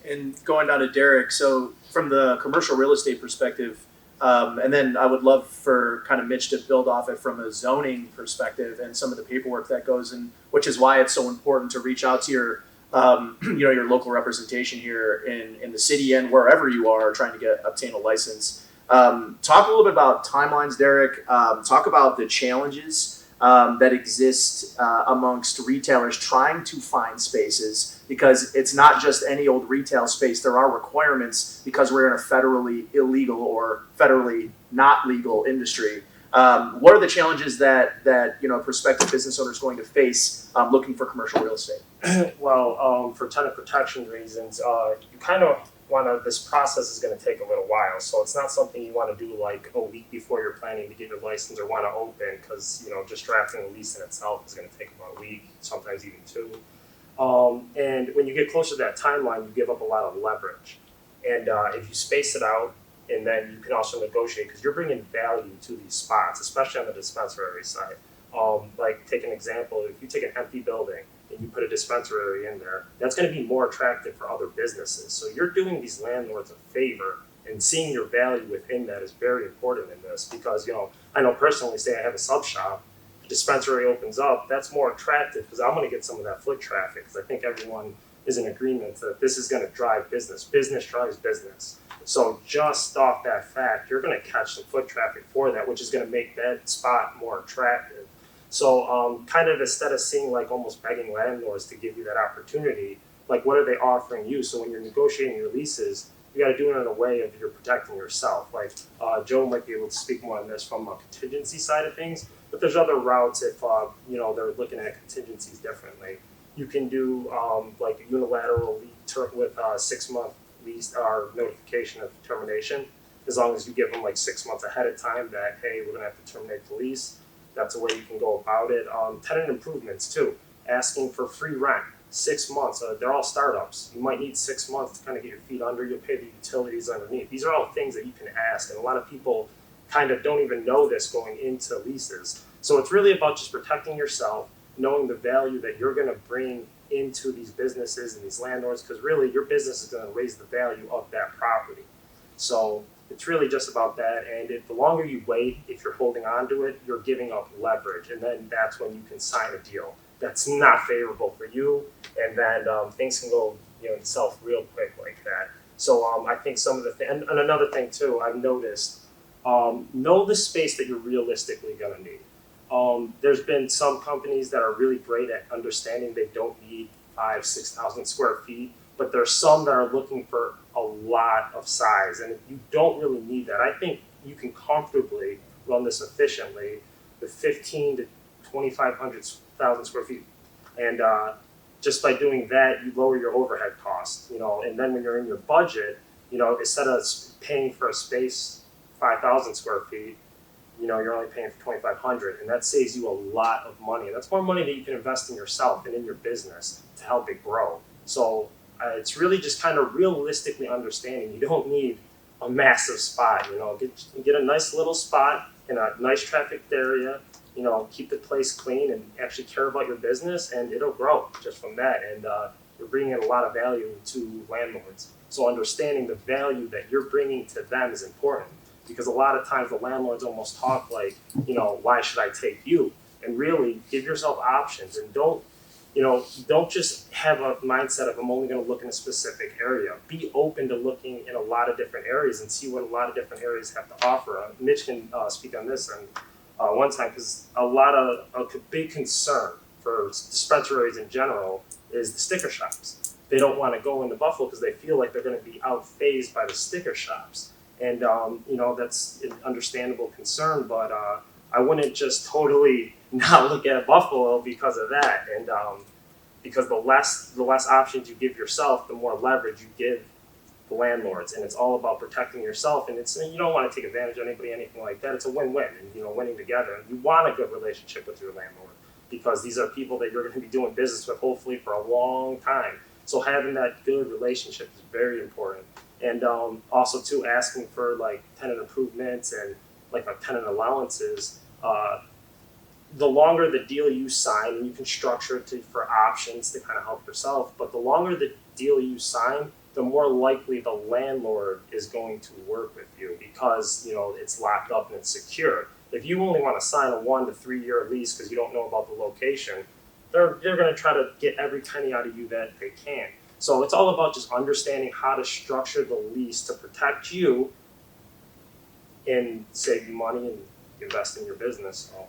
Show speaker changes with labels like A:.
A: And going down to Derek, so from the commercial real estate perspective, and then I would love for kind of Mitch to build off it from a zoning perspective and some of the paperwork that goes in, which is why it's so important to reach out to your, your local representation here in the city and wherever you are trying to obtain a license. Talk a little bit about timelines, Derek. Talk about the challenges that exist amongst retailers trying to find spaces, because it's not just any old retail space. There are requirements because we're in a federally illegal or federally not legal industry. What are the challenges that prospective business owners going to face looking for commercial real estate?
B: Well, for tenant protection reasons, you kind of want to. This process is going to take a little while, so it's not something you want to do like a week before you're planning to get your license or want to open, because just drafting a lease in itself is going to take about a week, sometimes even two. And when you get closer to that timeline, you give up a lot of leverage. And if you space it out, and then you can also negotiate, because you're bringing value to these spots, especially on the dispensary side. Like, take an example, if you take an empty building and you put a dispensary in there, that's going to be more attractive for other businesses. So you're doing these landlords a favor, and seeing your value within that is very important in this, because, I know personally, say I have a sub shop, dispensary opens up, that's more attractive because I'm going to get some of that foot traffic, because I think everyone is in agreement that this is going to drive business. Business drives business. So just off that fact, you're going to catch some foot traffic for that, which is going to make that spot more attractive. So kind of instead of seeing like almost begging landlords to give you that opportunity, like what are they offering you? So when you're negotiating your leases, you got to do it in a way of you're protecting yourself. Like Joe might be able to speak more on this from a contingency side of things, but there's other routes if they're looking at contingencies differently. You can do like a unilateral with 6-month lease or notification of termination, as long as you give them like 6 months ahead of time that, hey, we're gonna have to terminate the lease. That's a way you can go about it. Tenant improvements too, asking for free rent. 6 months, they're all startups. You might need 6 months to kind of get your feet under. You'll pay the utilities underneath. These are all things that you can ask, and a lot of people kind of don't even know this going into leases. So it's really about just protecting yourself, knowing the value that you're going to bring into these businesses and these landlords, because really your business is going to raise the value of that property. So it's really just about that. And the longer you wait, if you're holding on to it, you're giving up leverage, and then that's when you can sign a deal that's not favorable for you, and then things can go south real quick like that. So I think some of the and another thing too, I've noticed, know the space that you're realistically going to need. There's been some companies that are really great at understanding they don't need 5,000-6,000 square feet, but there's some that are looking for a lot of size, and you don't really need that. I think you can comfortably run this efficiently with 15 to 2,500 square feet, and just by doing that, you lower your overhead costs. And then when you're in your budget, instead of paying for a space 5,000 square feet, you're only paying for 2,500, and that saves you a lot of money. And that's more money that you can invest in yourself and in your business to help it grow. So it's really just kind of realistically understanding you don't need a massive spot. Get a nice little spot in a nice trafficked area. Keep the place clean and actually care about your business, and it'll grow just from that. And you're bringing in a lot of value to landlords. So understanding the value that you're bringing to them is important, because a lot of times the landlords almost talk like, why should I take you? And really give yourself options, and don't just have a mindset of I'm only going to look in a specific area. Be open to looking in a lot of different areas and see what a lot of different areas have to offer. Mitch can speak on this and one time, because a big concern for dispensaries in general is the sticker shops. They don't want to go into Buffalo because they feel like they're going to be outphased by the sticker shops. And, that's an understandable concern, but I wouldn't just totally not look at Buffalo because of that. And because the less options you give yourself, the more leverage you give the landlords. And it's all about protecting yourself. And you don't want to take advantage of anybody, anything like that. It's a win-win, and winning together. And you want a good relationship with your landlord, because these are people that you're going to be doing business with hopefully for a long time. So having that good relationship is very important. And also too, asking for like tenant improvements and like tenant allowances. The longer the deal you sign, and you can structure it for options to kind of help yourself, but the longer the deal you sign, the more likely the landlord is going to work with you because, it's locked up and it's secure. If you only want to sign a 1 to 3 year lease because you don't know about the location, they're going to try to get every penny out of you that they can. So it's all about just understanding how to structure the lease to protect you and save you money and invest in your business. So